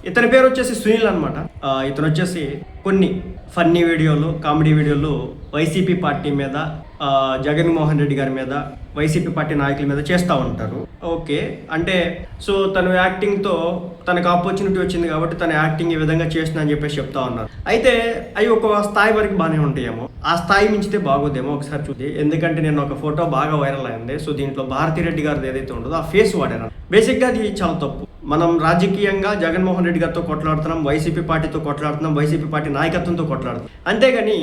ఇతని పేరు వచ్చేసి సునీల్ అనమాట. ఇతను వచ్చేసి కొన్ని ఫన్నీ వీడియోలు, కామెడీ వీడియోలు వైసీపీ పార్టీ మీద, జగన్మోహన్ రెడ్డి గారి మీద, వైసీపీ పార్టీ నాయకుల మీద చేస్తూ ఉంటారు. ఓకే, అంటే సో తను యాక్టింగ్తో తనకు ఆపర్చునిటీ వచ్చింది కాబట్టి తన యాక్టింగ్ ఈ విధంగా చేస్తున్నా అని చెప్పేసి చెప్తా ఉన్నారు. అయితే అవి ఒక స్థాయి వరకు బాగానే ఉంటాయేమో, ఆ స్థాయి మించితే బాగోదేమో ఒకసారి చూద్ది. ఎందుకంటే నేను ఒక ఫోటో బాగా వైరల్ అయింది. సో దీంట్లో భారతిరెడ్డి గారిది ఏదైతే ఉంటుందో ఆ ఫేస్ వాడారు. బేసిక్గా అది చాలా తప్పు. మనం రాజకీయంగా జగన్మోహన్ రెడ్డి గారితో కొట్లాడుతున్నాం, వైసీపీ పార్టీతో కొట్లాడుతున్నాం, వైసీపీ పార్టీ నాయకత్వంతో కొట్లాడుతున్నాం. అంతేగాని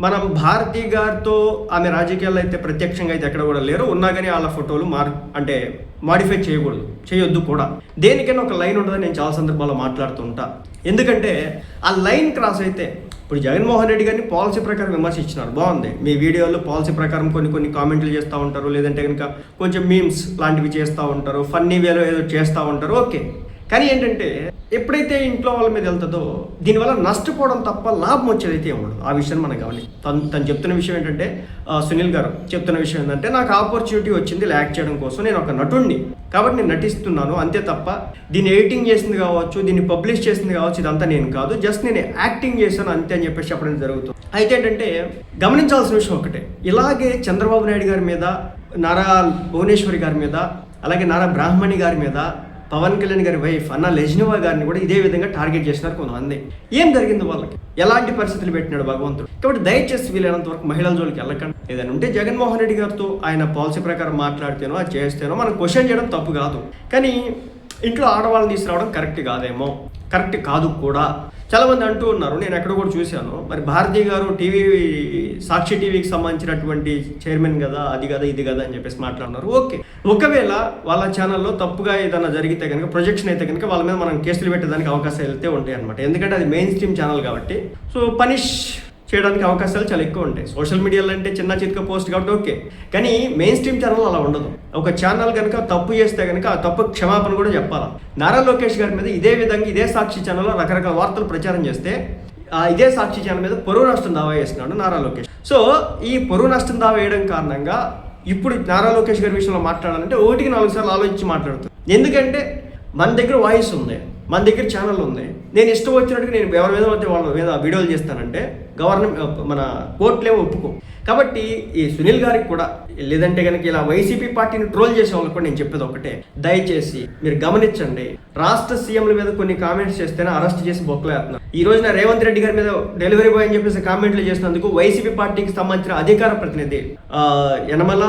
మనం భారతీ గారితో ఆమె రాజకీయాల్లో అయితే ప్రత్యక్షంగా అయితే ఎక్కడ కూడా లేరు. ఉన్నా కానీ వాళ్ళ ఫోటోలు మాడిఫై చేయొద్దు కూడా. దేనికైనా ఒక లైన్ ఉండదని నేను చాలా సందర్భాల్లో మాట్లాడుతూ ఉంటా. ఎందుకంటే ఆ లైన్ క్రాస్ అయితే, ఇప్పుడు జగన్మోహన్ రెడ్డి గారిని పాలసీ ప్రకారం విమర్శించినారు, బాగుంది. మీ వీడియోలో పాలసీ ప్రకారం కొన్ని కామెంట్లు చేస్తూ ఉంటారు, లేదంటే కనుక కొంచెం మీమ్స్ లాంటివి చేస్తూ ఉంటారు, ఫన్నీ వేలో ఏదో చేస్తూ ఉంటారు, ఓకే. కానీ ఏంటంటే ఎప్పుడైతే ఇంట్లో వాళ్ళ మీద వెళ్తుందో దీనివల్ల నష్టపోవడం తప్ప లాభం వచ్చేదైతే ఉండదు. ఆ విషయాన్ని మనం గమనించి తను చెప్తున్న విషయం ఏంటంటే, సునీల్ గారు చెప్తున్న విషయం ఏంటంటే, నాకు ఆపర్చునిటీ వచ్చింది యాక్ట్ చేయడం కోసం, నేను ఒక నటుడిని కాబట్టి నేను నటిస్తున్నాను అంతే తప్ప దీన్ని ఎడిటింగ్ చేసింది కావచ్చు, దీన్ని పబ్లిష్ చేసింది కావచ్చు, ఇదంతా నేను కాదు, జస్ట్ నేను యాక్టింగ్ చేశాను అంతే అని చెప్పేసి చెప్పడం జరుగుతుంది. అయితే ఏంటంటే గమనించాల్సిన విషయం ఒకటే, ఇలాగే చంద్రబాబు నాయుడు గారి మీద, నారా భువనేశ్వరి గారి మీద, అలాగే నారా బ్రాహ్మణి గారి మీద, పవన్ కళ్యాణ్ గారి వైఫ్ అన్న లెజ్నివా గారిని కూడా ఇదే విధంగా టార్గెట్ చేసినారు కొంతమంది. ఏం జరిగింది వాళ్ళకి, ఎలాంటి పరిస్థితులు పెట్టినాడు భగవంతుడు. కాబట్టి దయచేసి వీలైనంత వరకు మహిళల జోలికి వెళ్ళకండి. ఏదైనా ఉంటే జగన్మోహన్ రెడ్డి గారితో ఆయన పాలసీ ప్రకారం మాట్లాడితేనో అది చేస్తేనో మనం క్వశ్చన్ చేయడం తప్పు కాదు. కానీ ఇంట్లో ఆడవాళ్ళని తీసుకురావడం కరెక్ట్ కాదేమో, కరెక్ట్ కాదు కూడా. చాలామంది అంటూ ఉన్నారు, నేను ఎక్కడ కూడా చూశాను, మరి భారతీ గారు సాక్షి టీవీకి సంబంధించినటువంటి చైర్మన్ కదా, అది కదా ఇది కదా అని చెప్పేసి మాట్లాడుతున్నారు. ఓకే, ఒకవేళ వాళ్ళ ఛానల్లో తప్పుగా ఏదైనా జరిగితే కనుక, ప్రొజెక్షన్ అయితే కనుక వాళ్ళ మీద మనం కేసులు పెట్టడానికి అవకాశాలు అయితే ఉంటాయి అనమాట. ఎందుకంటే అది మెయిన్ స్ట్రీమ్ ఛానల్ కాబట్టి సో పనిష్ చేయడానికి అవకాశాలు చాలా ఎక్కువ ఉంటాయి. సోషల్ మీడియాలో అంటే చిన్న చితక పోస్ట్ కాబట్టి ఓకే, కానీ మెయిన్ స్ట్రీమ్ ఛానల్ అలా ఉండదు. ఒక ఛానల్ కనుక తప్పు చేస్తే కనుక ఆ తప్పు క్షమాపణ కూడా చెప్పాలా. నారా లోకేష్ గారి మీద ఇదే విధంగా ఇదే సాక్షి ఛానల్లో రకరకాల వార్తలు ప్రచారం చేస్తే ఇదే సాక్షి ఛానల్ మీద పరువు నష్టం దావా వేస్తున్నాడు నారా లోకేష్. సో ఈ పరువు నష్టం దావా వేయడం కారణంగా ఇప్పుడు నారా లోకేష్ గారి విషయంలో మాట్లాడాలంటే 1-4 సార్లు ఆలోచించి మాట్లాడుతుంది. ఎందుకంటే మన దగ్గర వాయిస్ ఉంది, మన దగ్గర ఛానల్ ఉంది. నేను ఇష్టం వచ్చినట్టుగా నేను ఎవరి మీద అయితే వాళ్ళ మీద వీడియోలు చేస్తానంటే మన కోర్టులేమో ఒప్పుకో. కాబట్టి ఈ సునీల్ గారికి కూడా, లేదంటే కనుక ఇలా వైసీపీ పార్టీని ట్రోల్ చేసే వాళ్ళకి కూడా నేను చెప్పేది ఒకటే, దయచేసి మీరు గమనించండి. రాష్ట్ర సీఎంల మీద కొన్ని కామెంట్స్ చేస్తేనే అరెస్ట్ చేసి బొక్కలేస్తున్నారు. ఈ రోజున రేవంత్ రెడ్డి గారి మీద డెలివరీ బాయ్ అని చెప్పేసి కామెంట్లు చేసినందుకు వైసీపీ పార్టీకి సంబంధించిన అధికార ప్రతినిధి యనమల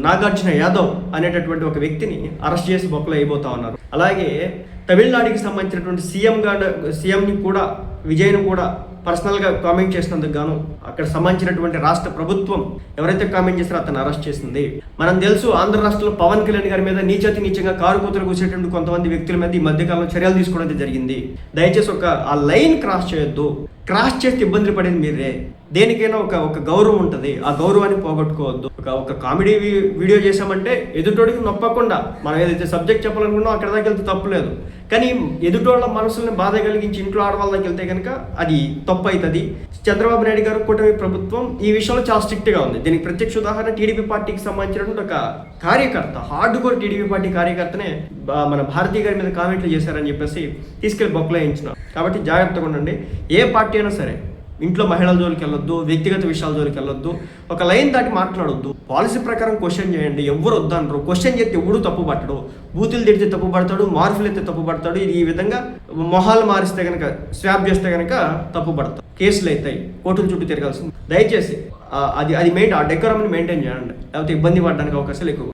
నాగార్జున యాదవ్ అనేటటువంటి ఒక వ్యక్తిని అరెస్ట్ చేసి బొక్కలు అయిపోతా ఉన్నారు. అలాగే తమిళనాడుకి సంబంధించినటువంటి సీఎంని కూడా, విజయ్ను కూడా పర్సనల్గా కామెంట్ చేసినందుకు గాను అక్కడ సంబంధించినటువంటి రాష్ట్ర ప్రభుత్వం ఎవరైతే కామెంట్ చేస్తారో అతను అరెస్ట్ చేసింది. మనం తెలుసు, ఆంధ్ర రాష్ట్రంలో పవన్ కళ్యాణ్ గారి మీద నీచంగా కారు కూతురు కూసేటువంటి కొంతమంది వ్యక్తుల మీద ఈ మధ్యకాలంలో చర్యలు తీసుకోవడం జరిగింది. దయచేసి ఆ లైన్ క్రాస్ చేయొద్దు. క్రాస్ చేస్తే ఇబ్బందులు పడేది మీరే. దేనికైనా ఒక గౌరవం ఉంటుంది, ఆ గౌరవాన్ని పోగొట్టుకోవద్దు. ఒక కామెడీ వీడియో చేసామంటే ఎదుటోడికి నొప్పకుండా మనం ఏదైతే సబ్జెక్ట్ చెప్పాలనుకున్నామో అక్కడ దాకా వెళ్తే తప్పులేదు. కానీ ఎదుటోళ్ళ మనసుల్ని బాధ కలిగించి ఇంట్లో ఆడవాళ్ళ దగ్గరికి వెళ్తే కనుక అది తప్పు అవుతుంది. చంద్రబాబు నాయుడు గారు కూటమి ప్రభుత్వం ఈ విషయంలో చాలా స్ట్రిక్ట్గా ఉంది. దీనికి ప్రత్యక్ష ఉదాహరణ టీడీపీ పార్టీకి సంబంధించినటువంటి ఒక కార్యకర్త, హార్డ్ కోర్ టీడీపీ పార్టీ కార్యకర్తనే మన భారతీ గారి మీద కామెంట్లు చేశారని చెప్పేసి తీసుకెళ్లి బొక్కలో వేయించినారు. కాబట్టి జాగ్రత్తగా ఉండండి. ఏ పార్టీ అయినా సరే ఇంట్లో మహిళల జోలికి వెళ్ళొద్దు, వ్యక్తిగత విషయాల జోలికి వెళ్ళొద్దు, ఒక లైన్ దాటి మాట్లాడొద్దు. పాలసీ ప్రకారం క్వశ్చన్ చేయండి. ఎవరు వద్దనరు. క్వశ్చన్ చేస్తే ఎవడు తప్పు పట్టడు. బూతులు తిడితే తప్పు పడతాడు, మార్పులు అయితే తప్పు పడతాడు. ఇది ఈ విధంగా మొహాలు మారిస్తే కనుక, స్వాప్ చేస్తే కనుక తప్పు పడతాడు, కేసులు అవుతాయి, కోర్టుల చుట్టూ తిరగాల్సింది. దయచేసి అది మెయిన్ ఆ డెకోరమ్ని మెయింటైన్ చేయండి, లేకపోతే ఇబ్బంది పడడానికి అవకాశాలు ఎక్కువ.